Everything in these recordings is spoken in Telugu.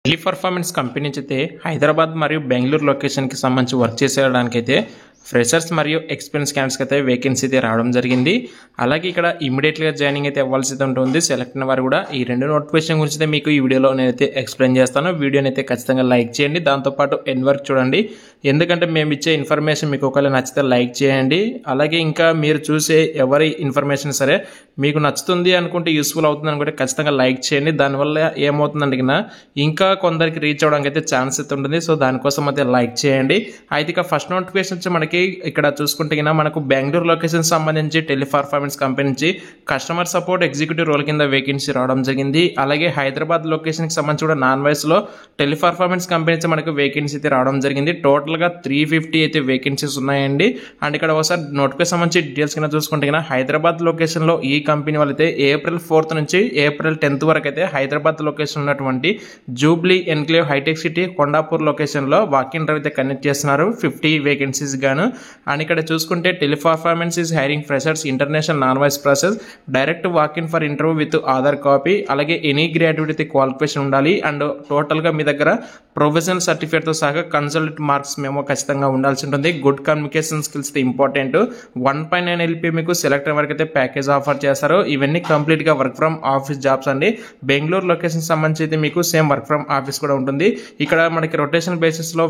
టెలిపర్ఫార్మెన్స్ కంపెనీ నుంచి అయితే హైదరాబాద్ మరియు బెంగళూరు లొకేషన్కి సంబంధించి వర్క్ చేసేయడానికైతే ఫ్రెషర్స్ మరియు ఎక్స్పీరియన్స్ క్యాండిడేట్స్కి అయితే వేకెన్సీ అయితే రావడం జరిగింది. అలాగే ఇక్కడ ఇమీడియట్గా జాయినింగ్ అయితే అవ్వాల్సి ఉంటుంది. సెలెక్ట్ అయిన వారు కూడా ఈ రెండు నోటిఫికేషన్ గురించి అయితే మీకు ఈ వీడియోలో నేనైతే ఎక్స్ప్లెయిన్ చేస్తాను. వీడియోని అయితే ఖచ్చితంగా లైక్ చేయండి, దాంతోపాటు ఎండ్ వరకు చూడండి. ఎందుకంటే మేము ఇచ్చే ఇన్ఫర్మేషన్ మీకు ఒకవేళ నచ్చితే లైక్ చేయండి. అలాగే ఇంకా మీరు చూసే ఎవరి ఇన్ఫర్మేషన్ సరే మీకు నచ్చుతుంది అనుకుంటే, యూస్ఫుల్ అవుతుంది అనుకుంటే ఖచ్చితంగా లైక్ చేయండి. దానివల్ల ఏమవుతుందంటే ఇంకా కొందరికి రీచ్ అవ్వడానికి అయితే ఛాన్స్ అయితే ఉంటుంది. సో దానికోసం అయితే లైక్ చేయండి. అయితే ఇక ఫస్ట్ నోటిఫికేషన్ వచ్చి మనకి ఇక్కడ చూసుకుంటే మనకు బెంగళూరు లొకేషన్ సంబంధించి టెలిపర్ఫార్మెన్స్ కంపెనీ నుంచి కస్టమర్ సపోర్ట్ ఎగ్జిక్యూటివ్ రోల్ కింద వేకెన్సీ రావడం జరిగింది. అలాగే హైదరాబాద్ లొకేషన్కి సంబంధించి కూడా నాన్ వాయిస్లో టెలిపర్ఫార్మెన్స్ కంపెనీ నుంచి మనకు వేకెన్సీ అయితే రావడం జరిగింది. టోటల్గా 350 అయితే వేకెన్సీస్ ఉన్నాయండి. అండ్ ఇక్కడ ఒకసారి నోటిఫికేషన్ సంబంధించి డీటెయిల్స్ కింద చూసుకుంటే హైదరాబాద్ లొకేషన్లో ఈ కంపెనీ వాళ్ళైతే April 4th నుంచి April 10th వరకు అయితే హైదరాబాద్ లొకేషన్ ఉన్నటువంటి జూబ్లీ ఎన్క్లేవ్ హైటెక్ సిటీ కొండాపూర్ లొకేషన్లో వాకింగ్ డ్రైవ్ అయితే కండక్ట్ చేస్తున్నారు 50 వేకెన్సీస్ గాను. అండ్ ఇక్కడ చూసుకుంటే Teleperformance is hiring freshers international non voice process direct walking for interview with Aadhaar copy. అలాగే ఎనీ గ్రాడ్యుయేట్ క్వాలిఫికేషన్ ఉండాలి. అండ్ టోటల్గా మీ దగ్గర ప్రొఫెషనల్ సర్టిఫికేట్తో సహా కన్సల్ట్ మార్క్స్ మేము ఖచ్చితంగా ఉండాల్సి ఉంటుంది. Good communication skills important. 1.9 LP మీకు సెలెక్ట్ అయిన వరకు అయితే ప్యాకేజ్ ఆఫర్ చేస్తారు. ఇవన్నీ కంప్లీట్గా వర్క్ ఫ్రమ్ ఆఫీస్ జాబ్స్ అండి. బెంగళూరు లొకేషన్ సంబంధించి అయితే మీకు సేమ్ వర్క్ ఫ్రమ్ ఆఫీస్ కూడా ఉంటుంది. ఇక్కడ మనకి రొటేషన్ బేసిస్లో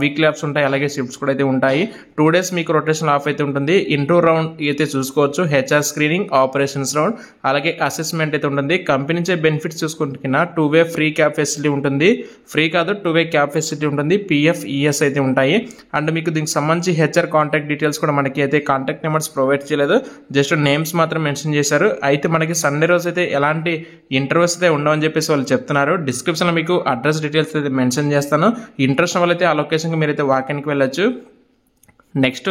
వీక్లీ ఆఫ్స్ ఉంటాయి, అలాగే షిఫ్ట్స్ కూడా అయితే ఉంటాయి. 2 days మీకు రొటేషన్ ఆఫ్ అయితే ఉంటుంది. ఇంటర్వ్యూ రౌండ్ అయితే చూసుకోవచ్చు, HR స్క్రీనింగ్, ఆపరేషన్స్ రౌండ్, అలాగే అసెస్మెంట్ అయితే ఉంటుంది. కంపెనీ నుంచి బెనిఫిట్స్ చూసుకుంటే 2-way ఫ్రీ క్యాబ్ ఫెసిలిటీ ఉంటుంది. ఫ్రీ కాదు, 2-way క్యాబ్ ఫెసిలిటీ ఉంటుంది. PF ES అయితే ఉంటాయి. అండ్ మీకు దీనికి సంబంధించి HR కాంటాక్ట్ డీటెయిల్స్ కూడా మనకి అయితే కాంటాక్ట్ నెంబర్స్ ప్రొవైడ్ చేయలేదు, జస్ట్ నేమ్స్ మాత్రం మెన్షన్ చేశారు. అయితే మనకి సండే రోజు అయితే ఎలాంటి ఇంటర్వ్యూస్ అయితే ఉండవని చెప్పేసి వాళ్ళు చెప్తున్నారు. డిస్క్రిప్షన్లో మీకు అడ్రస్ డీటెయిల్స్ అయితే మెన్షన్ చేస్తాను. ఇంట్రెస్ట్ వాళ్ళైతే ఆ లొకేషన్కి మీరైతే వాకిన్కి వెళ్ళొచ్చు. నెక్స్ట్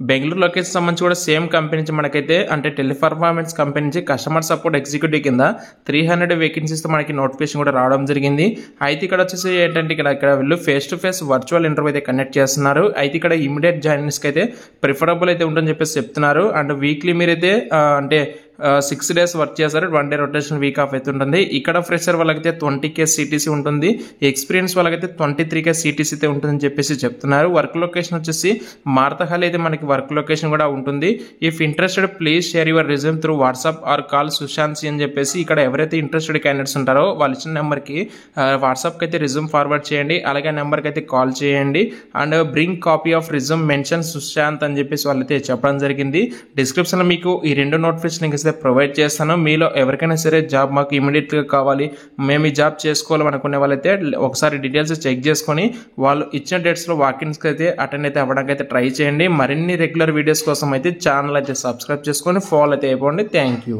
బెంగళూరు లొకేషన్ సంబంధించి కూడా సేమ్ కంపెనీ నుంచి మనకైతే అంటే టెలిపర్ఫార్మెన్స్ కంపెనీ నుంచి కస్టమర్ సపోర్ట్ ఎగ్జిక్యూటివ్ కింద 300 వేకెన్సీస్తో మనకి నోటిఫికేషన్ కూడా రావడం జరిగింది. అయితే ఇక్కడ వచ్చేసి ఏంటంటే ఇక్కడ వీళ్ళు face to face virtual interview అయితే కండక్ట్ చేస్తున్నారు. అయితే ఇక్కడ ఇమీడియట్ జాయినింగ్స్కి అయితే ప్రిఫరబుల్ అయితే ఉంటుందని చెప్పేసి చెప్తున్నారు. అండ్ వీక్లీ మీరైతే అంటే 6 days వర్క్ చేస్తారు. 1 day రొటేషన్ వీక్ ఆఫ్ అయితే ఉంటుంది. ఇక్కడ ఫ్రెషర్ వాళ్ళకైతే 20K CTC ఉంటుంది. ఎక్స్పీరియన్స్ వాళ్ళకైతే 23K CTC అయితే ఉంటుందని చెప్పేసి చెప్తున్నారు. వర్క్ లొకేషన్ వచ్చేసి మార్తహల్ అయితే మనకి వర్క్ లొకేషన్ కూడా ఉంటుంది. If interested please share your resume through WhatsApp or call Sushant అని చెప్పేసి ఇక్కడ ఎవరైతే ఇంట్రెస్టెడ్ క్యాండిడేట్స్ ఉంటారో వాళ్ళు ఇచ్చిన నెంబర్కి వాట్సాప్కి అయితే రిజ్యూమ్ ఫార్వర్డ్ చేయండి. అలాగే నెంబర్కి అయితే కాల్ చేయండి. And bring copy of resume mention Sushant అని చెప్పేసి వాళ్ళైతే చెప్పడం జరిగింది. డిస్క్రిప్షన్లో మీకు ఈ 2 నోటిఫికేషన్ ప్రొవైడ్ చేస్తాను. మీలో ఎవరికైనా సరే జాబ్ మాకు ఇమీడియట్గా కావాలి, మేము ఈ జాబ్ చేసుకోవాలనుకునే వాళ్ళైతే ఒకసారి డీటెయిల్స్ చెక్ చేసుకొని వాళ్ళు ఇచ్చిన డేట్స్లో వాకిన్స్కి అయితే అటెండ్ అయితే అవ్వడానికి అయితే ట్రై చేయండి. మరిన్ని రెగ్యులర్ వీడియోస్ కోసం అయితే ఛానల్ అయితే సబ్స్క్రైబ్ చేసుకొని ఫాలో అయితే అయిపోండి. Thank you.